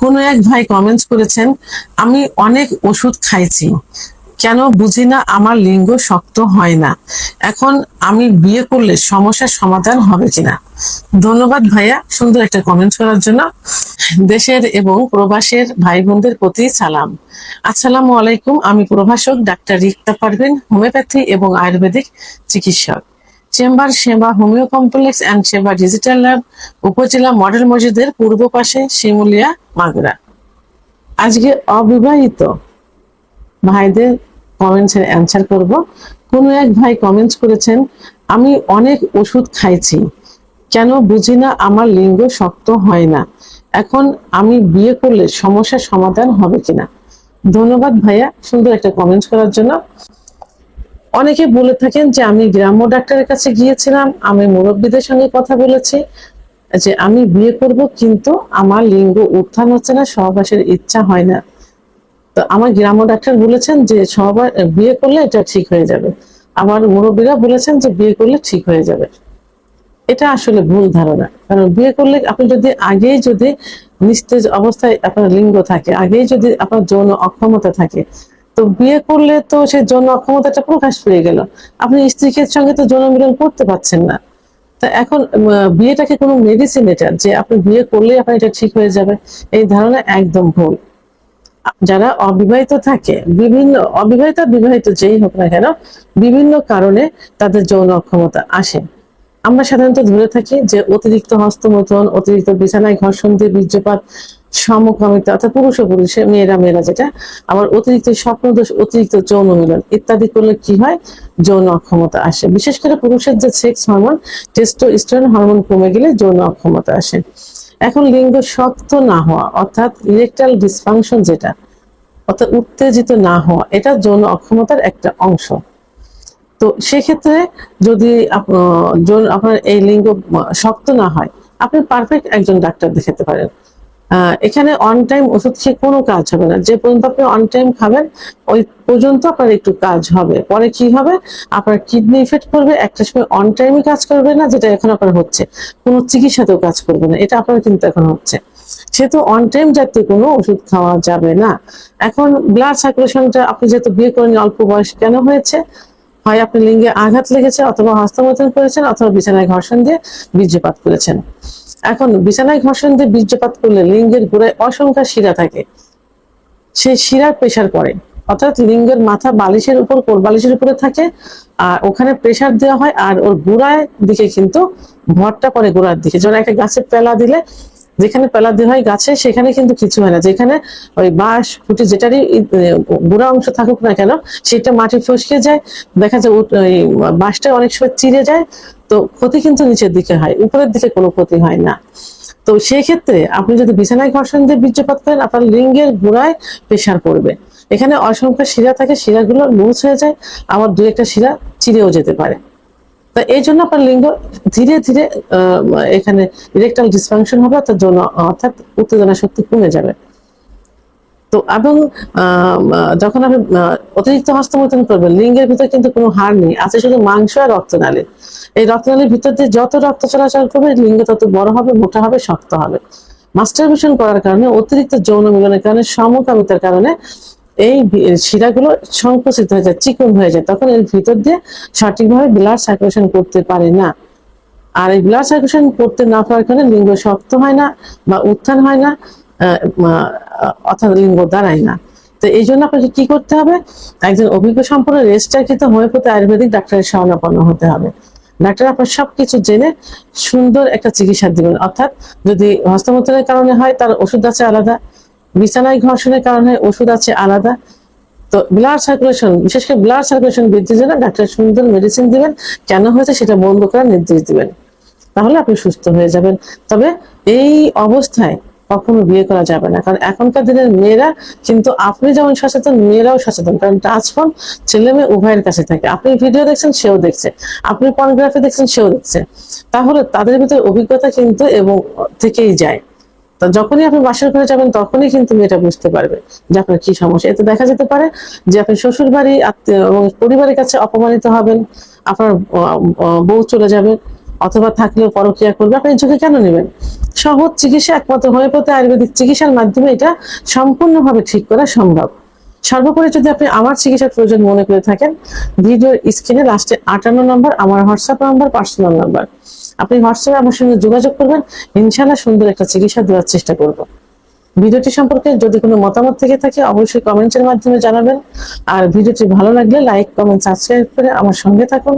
কোনো এক ভাই কমেন্টস করেছেন, আমি অনেক ওষুধ খাইছি, কেন বুঝি না আমার লিঙ্গ শক্ত হয় না। এখন আমি বিয়ে করলে সমস্যার সমাধান হবে কিনা। ধন্যবাদ ভাইয়া সুন্দর একটা কমেন্ট করার জন্য। দেশের এবং প্রবাসের ভাই বোনদের প্রতি সালাম। আসসালামু আলাইকুম। আমি প্রভাষক ডাক্তার রিক্তা পারভিন, হোমিওপ্যাথি এবং আয়ুর্বেদিক চিকিৎসক। চেম্বার সেবা হোমিও কমপ্লেক্স অ্যান্ড সেবা ডিজিটাল ল্যাব, উপজেলা মডেল মসজিদের পূর্ব পাশে, শিমুলিয়া, মাগুরা। আজকে অবিবাহিত ভাইদের কমেন্টসের অ্যান্সার করব। কোনো এক ভাই কমেন্টস করেছেন, আমি অনেক ওষুধ খাইছি, কেন বুঝি না আমার লিঙ্গ শক্ত হয় না। এখন আমি বিয়ে করলে সমস্যার সমাধান হবে কিনা। ধন্যবাদ ভাইয়া সুন্দর একটা কমেন্ট করার জন্য। অনেকে বলে থাকেন যে আমি গ্রাম্য ডাক্তারের কাছে গিয়েছিলাম, আমি মুরব্বীদের সঙ্গে কথা বলেছি যে আমি বিয়ে করব, কিন্তু আমার লিঙ্গ উত্থান হচ্ছে না, সহবাসের ইচ্ছা হয় না। তো আমার গ্রাম্য ডাক্তার বলেছেন যে সবার বিয়ে করলে এটা ঠিক হয়ে যাবে। আমার মুরব্বীরা বলেছেন যে বিয়ে করলে ঠিক হয়ে যাবে। এটা আসলে ভুল ধারণা। কারণ বিয়ে করলে আপনি যদি আগেই যদি নিস্তেজ অবস্থায় আপনার লিঙ্গ থাকে, আগেই যদি আপনার যৌন অক্ষমতা থাকে, তো বিয়ে করলে তো সেই যৌন অক্ষমতাটা প্রকাশ পেয়ে গেল। আপনি স্ত্রীর সঙ্গে তো যৌন মিলন করতে পারছেন না। তা এখন বিয়েটাকে কোনো মেডিসিন এটা যে আপনি বিয়ে করলে আপনার এটা ঠিক হয়ে যাবে, এই ধারণা একদম ভুল। যারা অবিবাহিত থাকে, বিভিন্ন অবিবাহিত বিবাহিত যেই হোক না কেন, বিভিন্ন কারণে তাদের যৌন অক্ষমতা আসে। আমরা সাধারণত ধরে থাকি যে অতিরিক্ত হস্তমৈথুন, অতিরিক্ত বিছানায় ঘর্ষণ দিয়ে বীর্যপাত, সমকামিতা অর্থাৎ পুরুষ ও পুরুষে, মেয়েরা মেয়েরা যেটা, আবার অতিরিক্ত স্বপ্নদোষ, অতিরিক্ত যৌন মিলন ইত্যাদি করলে কি হয়, যৌন অক্ষমতা আসে। বিশেষ করে পুরুষের যে সেক্স হরমোন টেস্টোস্টেরন হরমোন কমে গেলে যৌন অক্ষমতা আসে। এখন লিঙ্গ শক্ত না হওয়া অর্থাৎ ইরেকটাইল ডিসফাংশন যেটা, অর্থাৎ উত্তেজিত না হওয়া, এটা যৌন অক্ষমতার একটা অংশ। তো সেক্ষেত্রে যদি আপনার এই লিঙ্গ শক্ত না হয়, আপনি পারফেক্ট একজন ডাক্তার দেখাতে পারেন। এখানে অন টাইম ওষুধ খেয়ে কোনো কাজ হবে না। যে পর্যন্ত আপনি অন টাইম খাবেন ওই পর্যন্ত আপনার একটু কাজ হবে, পরে কি হবে, আপনার কিডনি ইফেক্ট করবে, একটা সময় অন টাইমে কাজ করবে না, যেটা এখন আপনার হচ্ছে, কোনো চিকিৎসাতেও কাজ করবে না, এটা আপনার কিন্তু এখন হচ্ছে। সেহেতু অন টাইম জাতীয় কোনো ওষুধ খাওয়া যাবে না। এখন ব্লাড সার্কুলেশনটা আপনি যেহেতু বিয়ে করেন অল্প বয়স, কেন হয়েছে, হয় আপনি লিঙ্গে আঘাত লেগেছে, অথবা হস্তমৈথুন করেছেন, অথবা বিছানায় ঘর্ষণ দিয়ে বীর্যপাত করেছেন। এখন বিছানায় ঘর্ষণ দিয়ে বীর্যপাত করলে লিঙ্গের গোড়ায় অসংখ্য শিরা থাকে, সেই শিরার প্রেসার পড়ে, অর্থাৎ লিঙ্গের মাথা বালিশের উপর, কোল বালিশের উপরে থাকে, আর ওখানে প্রেসার দেওয়া হয়, আর ওর গোড়ায় দিকে কিন্তু ভরটা পড়ে গোড়ার দিকে। যেমন একটা গাছে পেলা দিলে যেখানে পেলা দেওয়া হয় গাছে, সেখানে কিন্তু কিছু হয় না, যেখানে ওই বাঁশ খুঁটি যেটারই গোড়া অংশ থাকুক না কেন, সেটা মাটি ফসকে যায়, দেখা যায় ওই বাঁশটা অনেক সময় চিরে যায়, তো ক্ষতি কিন্তু নিচের দিকে হয়, উপরের দিকে কোনো ক্ষতি হয় না। তো সেই ক্ষেত্রে আপনি যদি বিছানায় ঘর্ষণ দিয়ে বীর্যপাত করেন, আপনার লিঙ্গের গোড়ায় প্রেসার পড়বে। এখানে অসংখ্য শিরা থাকে, শিরাগুলো লুজ হয়ে যায়, আবার দু একটা শিরা চিরেও যেতে পারে। তো এই জন্য আপনার লিঙ্গ ধীরে ধীরে এখানে ইরেকটাইল ডিসফাংশন হবে, অর্থাৎ যৌন অর্থাৎ উত্তেজনা শক্তি কমে যাবে। তো এবং যখন আপনি অতিরিক্ত হস্তমৈথুন করবেন, লিঙ্গের ভিতরে কিন্তু কোনো হাড় নেই, আছে শুধু মাংস আর রক্তনালী। এই রক্তনালীর ভিতর দিয়ে যত রক্ত চলাচল করবে, লিঙ্গ তত বড় হবে, মোটা হবে, শক্ত হবে। মাস্টারবেশন করার কারণে, অতিরিক্ত যৌন মিলনের কারণে, সমকামিতার কারণে এই শিরাগুলো সংকুচিত হয়ে যায়, চিকন হয়ে যায়, তখন এর ভিতর দিয়ে সঠিকভাবে ব্লাড সার্কুলেশন করতে পারে না। আর এই ব্লাড সার্কুলেশন করতে না পারার কারণে লিঙ্গ শক্ত হয় না বা উত্থান হয় না, অর্থাৎ লিঙ্গ দাঁড়ায় না। তো এই জন্য আপনাকে কি করতে হবে, একজন অভিজ্ঞ সম্পন্ন রেজিস্টারকৃত হোমিওপ্যাথি আয়ুর্বেদিক ডাক্তারের শরণাপন্ন হতে হবে। ডাক্তার আপনার সবকিছু জেনে সুন্দর একটা চিকিৎসা দিবেন। অর্থাৎ যদি হস্তমৈথুনের কারণে হয়, তার ওষুধ আছে আলাদা, বিছানায় ঘর্ষণের কারণে ওষুধ আছে আলাদা। তো ব্লাড সার্কুলেশন, বিশেষ করে ব্লাড সার্কুলেশন বৃদ্ধির জন্য ডাক্তার সুন্দর মেডিসিন দিবেন, কেন হয়েছে সেটা বন্ধ করার নির্দেশ দিবেন, তাহলে আপনি সুস্থ হয়ে যাবেন। তবে এই অবস্থায় কখনো বিয়ে করা যাবে না, কারণ এখনকার দিনের মেয়েরা কিন্তু, আপনি যেমন সচেতন, মেয়েরাও সচেতন, কারণ টাচ ফোন ছেলে মেয়ে উভয়ের কাছে থাকে। আপনি ভিডিও দেখছেন, সেও দেখছে, আপনি পর্নোগ্রাফি দেখছেন, সেও দেখছে, তাহলে তাদের ভিতরে অভিজ্ঞতা কিন্তু এবং থেকেই যায়। তো যখনই আপনি বাসার ঘরে যাবেন, তখনই কিন্তু মেয়েটা বুঝতে পারবে যে আপনার কি সমস্যা। এতে দেখা যেতে পারে যে আপনি শ্বশুর বাড়ি, আত্মীয় এবং পরিবারের কাছে অপমানিত হবেন, আপনার বউ চলে যাবে, অথবা থাকলেও পরক্রিয়া করবে, আপনি ঝুঁকি কেন নেবেন? সহজ চিকিৎসা একমাত্র হোমিওপ্যাথি আয়ুর্বেদিক চিকিৎসার মাধ্যমে এটা সম্পূর্ণভাবে ঠিক করা সম্ভব। সর্বোপরি যদি আপনি আমার চিকিৎসার প্রয়োজন মনে করে থাকেন, ভিডিওর স্ক্রিনে লাস্টে 58 নম্বর আমার হোয়াটসঅ্যাপ নাম্বার, পার্সোনাল নাম্বার। আপনি হোয়াটসঅ্যাপে আমার সঙ্গে যোগাযোগ করবেন, ইনশাআল্লাহ সুন্দর একটা চিকিৎসা দেওয়ার চেষ্টা করব। ভিডিওটি সম্পর্কে যদি কোনো মতামত থেকে থাকে অবশ্যই কমেন্টের মাধ্যমে জানাবেন। আর ভিডিওটি ভালো লাগলে লাইক, কমেন্ট, সাবস্ক্রাইব করে আমার সঙ্গে থাকুন।